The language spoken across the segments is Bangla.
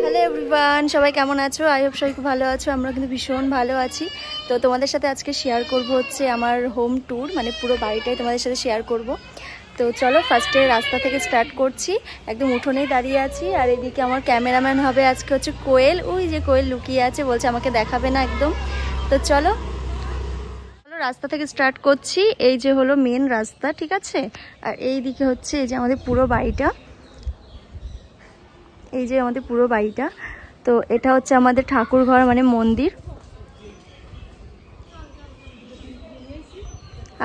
হ্যালো এভরিওয়ান, সবাই কেমন আছো? আই হোপ সবাই খুব ভালো আছো। আমরা কিন্তু ভীষণ ভালো আছি। তো তোমাদের সাথে আজকে শেয়ার করব হচ্ছে আমার হোম ট্যুর, মানে পুরো বাড়িটাই তোমাদের সাথে শেয়ার করব। তো চলো ফার্স্টে রাস্তা থেকে স্টার্ট করছি। একদম উঠোনেই দাঁড়িয়ে আছি, আর এদিকে আমার ক্যামেরাম্যান হবে আজকে হচ্ছে কোয়েল। ওই যে কোয়েল লুকিয়ে আছে, বলছে আমাকে দেখাবে না একদম। তো চলো রাস্তা থেকে স্টার্ট করছি। এই যে হলো মেন রাস্তা, ঠিক আছে? আর এই দিকে হচ্ছে এই যে আমাদের পুরো বাড়িটা, এই যে আমাদের পুরো বাড়িটা। তো এটা হচ্ছে আমাদের ঠাকুর ঘর, মানে মন্দির।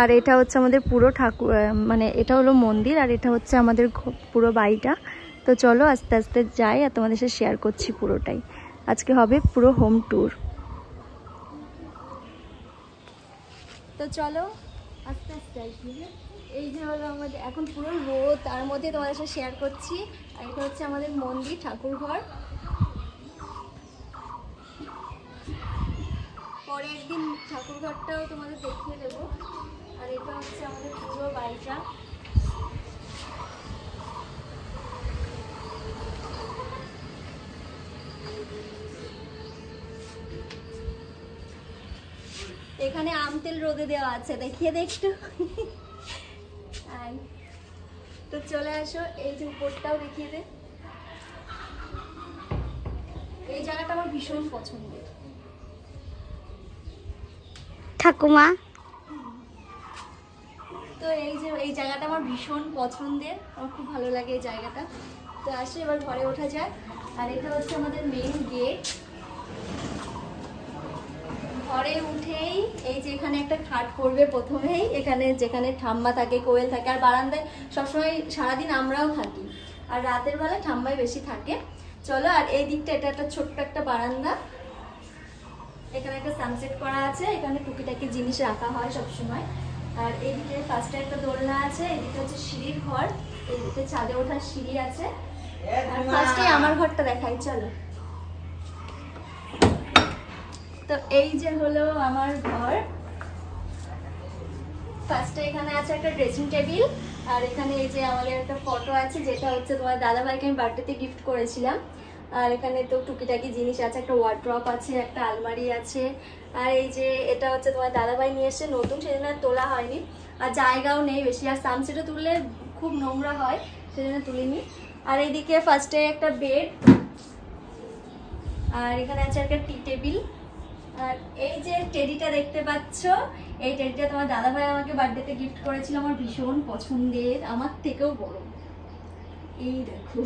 আর এটা হচ্ছে আমাদের পুরো ঠাকুর, মানে এটা হলো মন্দির, আর এটা হচ্ছে আমাদের পুরো বাড়িটা। তো চলো আস্তে আস্তে যাই, আর তোমাদের সাথে শেয়ার করছি পুরোটাই। আজকে হবে পুরো হোম ট্যুর। তো চলো আস্তে আস্তে আসি। এই যে হলো আমাদের এখন পুরো রোদ, তার মধ্যে তোমাদের সাথে শেয়ার করছি। আর এটা হচ্ছে আমাদের মন্দির, ঠাকুর ঘর। পরে একদিন ঠাকুর ঘরটাও তোমাদের দেখিয়ে দেবো। আর এটা হচ্ছে আমাদের পুরো বাড়িটা। এখানে আম তেল রোদে দেওয়া আছে, দেখিয়ে দে একটু। তো চলে আসো, এই যে উপরটাও দেখিয়ে দে। এই জায়গাটা আমার ভীষণ পছন্দের ঠাকুমা। তো এই যে এই জায়গাটা আমার ভীষণ পছন্দের, আমার খুব ভালো লাগে এই জায়গাটা। তো আসো এবার ঘরে ওঠা যায়। আর এটা হচ্ছে আমাদের মেইন গেট। ঘরে উঠেই এই যে এখানে একটা খাট পড়বে প্রথমেই, এখানে যেখানে ঠাম্মা থাকে, কোয়েল থাকে। আর বারান্দায় সবসময় সারাদিন আমরাও থাকি, আর রাতের বেলা ঠাম্মাই বেশি থাকে। চলো, আর এই দিকটা এটা একটা ছোট্ট একটা বারান্দা। এখানে একটা সানসেট করা আছে, এখানে টুকিটাকি জিনিস রাখা হয় সবসময়। আর এইদিকে ফার্স্টে একটা দোলনা আছে, এদিকে হচ্ছে সিঁড়ির ঘর, এদিকে ছাদে ওঠার সিঁড়ি আছে। আর ফার্স্টে আমার ঘরটা দেখাই, চলো। তো এই যে হলো আমার ঘর। ফার্স্টে এখানে আছে একটা ড্রেসিং টেবিল, আর এখানে এই যে আমাদের একটা ফটো আছে, যেটা হচ্ছে তোমার দাদাভাইকে আমি বার্থডেতে গিফট করেছিলাম। আর এখানে তো টুকিটাকি জিনিস আছে, একটা ওয়ার্ড্রপ আছে, একটা আলমারি আছে। আর এই যে এটা হচ্ছে তোমার দাদাভাই নিয়ে এসে নতুন, সেজন্য তোলা হয়নি। আর জায়গাও নেই বেশি, আর সানসেটে তুললে খুব নোংরা হয়, সেজন্য তুলিনি। আর এইদিকে ফার্স্টে একটা বেড, আর এখানে আছে একটা টি টেবিল। আর এই যে টেডিটা দেখতে পাচ্ছ, এই টেডিটা তোমার দাদাভাই আমাকে বার্থডেতে গিফট করেছিল, আমার ভীষণ পছন্দের, আমার থেকেও বড়। এই দেখো,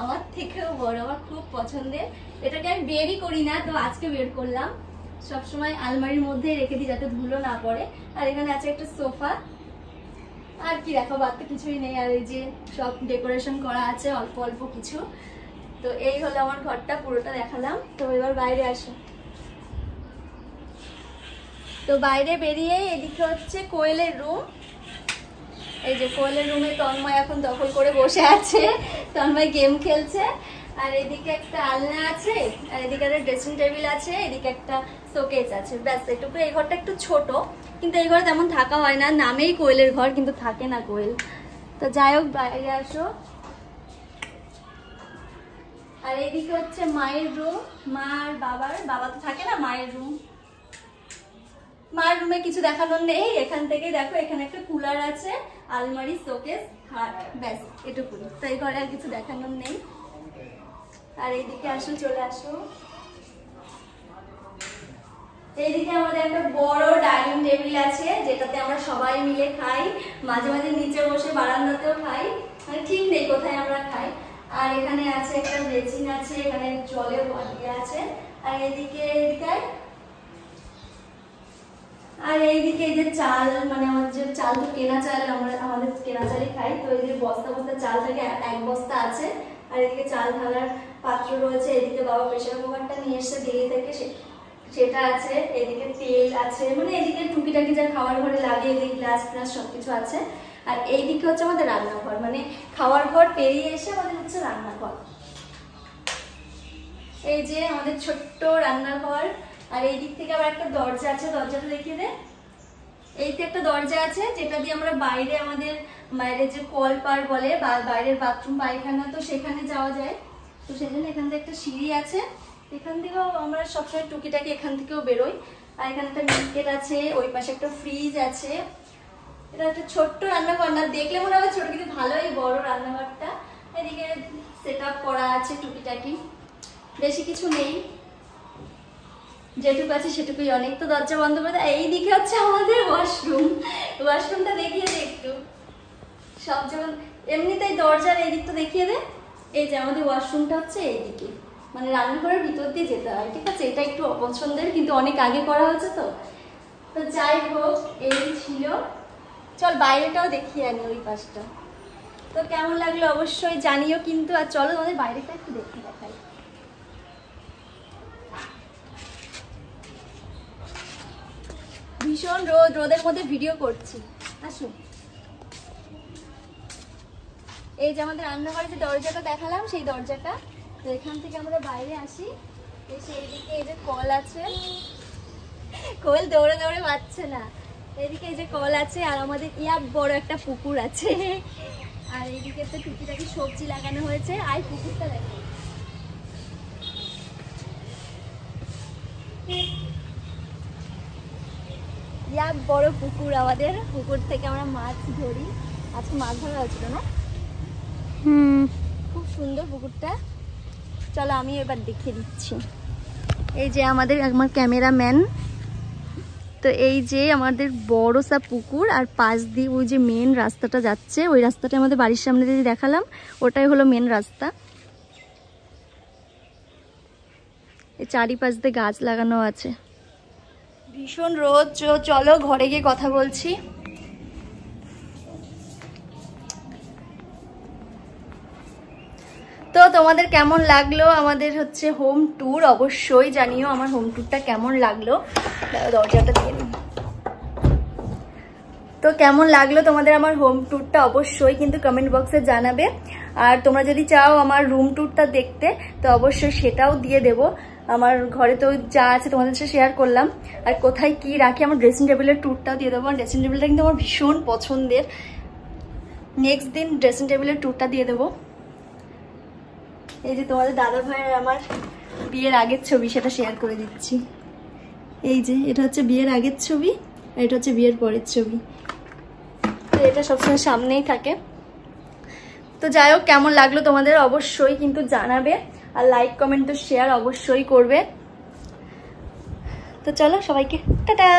আমার থেকেও বড়, আমার খুব পছন্দের। এটাকে আমি বেরই করি না, তো আজকে বের করলাম। সবসময় আলমারির মধ্যে রেখে দিই যাতে ধুলো না পড়ে। আর এখানে আছে একটা সোফা। আর কি দেখো, বাদ তো কিছুই নেই। আর এই যে সব ডেকোরেশন করা আছে অল্প অল্প কিছু। তো এই হলো আমার ঘরটা, পুরোটা দেখালাম। তো এবার বাইরে আসো। তো বাইরে বেরিয়ে এদিকে হচ্ছে কোয়েলের রুম। এই যে কোয়েলের রুমে তন্ময় এখন দখল করে বসে আছে, তন্ময় গেম খেলছে। আর এদিকে একটা আলনা আছে, আর এদিকে একটা ড্রেসিং টেবিল আছে, এদিকে একটা শোকেস আছে, ব্যাস এটুকু। এই ঘরটা একটু ছোট, কিন্তু এই ঘরে তেমন থাকা হয় না, নামেই কোয়েলের ঘর কিন্তু থাকে না কোয়েল। তো যাই হোক, বাইরে আসো। আর এদিকে হচ্ছে মায়ের রুম, মা আর বাবা তো থাকে না, মায়ের রুম। মার রুমে কিছু দেখানোর নেই, এখান থেকে দেখো, এখানে একটা কুলার আছে, আলমারি, শোকেস, খাট, ব্যাস এটুকুই। তো এই ঘরে আর কিছু দেখানোর নেই। আর এইদিকে আসো, চলে আসো। এইদিকে আমাদের একটা বড় ডাইনিং টেবিল আছে, যেটাতে আমরা সবাই মিলে খাই। মাঝে মাঝে নিচে বসে বারান্দাতেও খাই, মানে ঠিক নেই কোথায় আমরা খাই। আর এখানে আছে একটা বেসিন আছে, এখানে জলের বটল আছে। আর এদিকে আর এইদিকে এই যে চাল, মানে আমাদের যে চাল তো কেনা চাল, আমরা আমাদের কেনা চালই খাই। তো এই যে বস্তা বস্তা চাল থাকে, এক বস্তা আছে। আর এদিকে চাল ঢালার পাত্র রয়েছে, এদিকে বাবা প্রেসার কুকারটা নিয়ে এসছে দিল্লি থেকে, সেটা আছে। এদিকে তেল আছে, মানে এদিকে টুকিটাকি যা খাওয়ার ঘরে লাগে, এদিকে গ্লাস ফ্লাস সবকিছু আছে। আর এইদিকে হচ্ছে আমাদের রান্নাঘর, মানে খাওয়ার ঘর পেরিয়ে এসে আমাদের হচ্ছে রান্নাঘর। এই যে আমাদের ছোট্ট রান্নাঘর। আর এই দিক থেকে আবার একটা দরজা আছে, দরজাটা দেখিয়ে দে। এইতে একটা দরজা আছে যেটা দিয়ে আমরা বাইরে আমাদের বাইরে যে কল পার বলে বা বাইরের বাথরুম পায়খানা, তো সেখানে যাওয়া যায়। তো সেজন্য এখান থেকে একটা সিঁড়ি আছে, এখান থেকেও আমরা সবসময় টুকিটাকি এখান থেকেও বেরোই। আর এখানে একটা মিল্কেট আছে, ওই পাশে একটা ফ্রিজ আছে। এটা একটা ছোট্ট রান্নাঘর, না দেখলে মনে হবে ছোট কিন্তু ভালোই বড় রান্নাঘরটা। এদিকে সেট আপ করা আছে টুকিটাকি, বেশি কিছু নেই, যেটুকু আছে সেটুকুই অনেক। তো দরজা বন্ধ করে দেয়। এইদিকে হচ্ছে আমাদের ওয়াশরুম, ওয়াশরুমটা দেখিয়ে দে একটু। সব যখন এমনিতেই দরজার এই দিকটা দেখিয়ে দে। এই যে আমাদের ওয়াশরুমটা হচ্ছে এইদিকে, মানে রান্নাঘরের ভিতর দিয়ে যেতে হয়, ঠিক আছে? এটা একটু অপছন্দের, কিন্তু অনেক আগে করা হয়েছে। তো তো যাই হোক, এই ছিল। চল বাইরেটাও দেখিয়ে আনি, ওই পাশটা। তো কেমন লাগলো অবশ্যই জানিও কিন্তু। আর চলো তোমাদের বাইরেটা একটু দেখে দেখাই। ভীষণ রোদ, রোদের মধ্যে ভিডিও করছি। আসুন, এই যে আমাদের রান্নাঘরে যে দরজাটা দেখালাম, সেই দরজাটা। তো এখান থেকে আমরা বাইরে আসি, এসে এইদিকে এই যে কল আছে, কল দৌড়ে দৌড়ে পাচ্ছে না। এইদিকে এই যে কল আছে, আর আমাদের ইয়া বড় একটা পুকুর আছে। আর এইদিকে তো টুকিটাকি সবজি লাগানো হয়েছে। আর পুকুরটা দেখো, ইয়া বড় পুকুর আমাদের। পুকুর থেকে আমরা মাছ ধরি, আজকে মাছ ধরা হয়েছিল না? খুব সুন্দর পুকুরটা। চলো আমি এবার দেখিয়ে দিচ্ছি। এই যে আমার ক্যামেরাম্যান। তো এই যে আমাদের বড় সা পুকুর, আর পাশ দিয়ে ওই যে মেন রাস্তাটা যাচ্ছে, ওই রাস্তাটা আমাদের বাড়ির সামনে দিয়ে দেখালাম, ওটাই হলো মেন রাস্তা। এই চারিপাশ দিয়ে গাছ লাগানো আছে। ভীষণ রোদ, চলো ঘরে গিয়ে কথা বলছি। তো তোমাদের কেমন লাগলো আমাদের হচ্ছে হোম ট্যুর, অবশ্যই জানিও আমার হোম ট্যুরটা কেমন লাগলো। দরজাটা দিয়ে নিই। তো কেমন লাগলো তোমাদের আমার হোম ট্যুরটা অবশ্যই কিন্তু কমেন্ট বক্সে জানাবে। আর তোমরা যদি চাও আমার রুম ট্যুরটা দেখতে, তো অবশ্যই সেটাও দিয়ে দেব। আমার ঘরে তো যা আছে তোমাদের সাথে শেয়ার করলাম, আর কোথায় কি রাখি আমার ড্রেসিং টেবিলের ট্যুরটাও দিয়ে দেবো। ড্রেসিং টেবিলটা কিন্তু আমার ভীষণ পছন্দের, নেক্সট দিন ড্রেসিং টেবিলের ট্যুরটা দিয়ে দেবো। এই যে তোমাদের দাদা ভাইয়ের আমার বিয়ের আগের ছবি, সেটা শেয়ার করে দিচ্ছি। এই যে এটা হচ্ছে বিয়ের আগের ছবি, আর এটা হচ্ছে বিয়ের পরের ছবি। তো এটা সবসময় সামনেই থাকে। তো যাই হোক, কেমন লাগলো তোমাদের অবশ্যই কিন্তু জানাবে, আর লাইক কমেন্ট তো শেয়ার অবশ্যই করবে। তো চলো সবাইকে টাটা।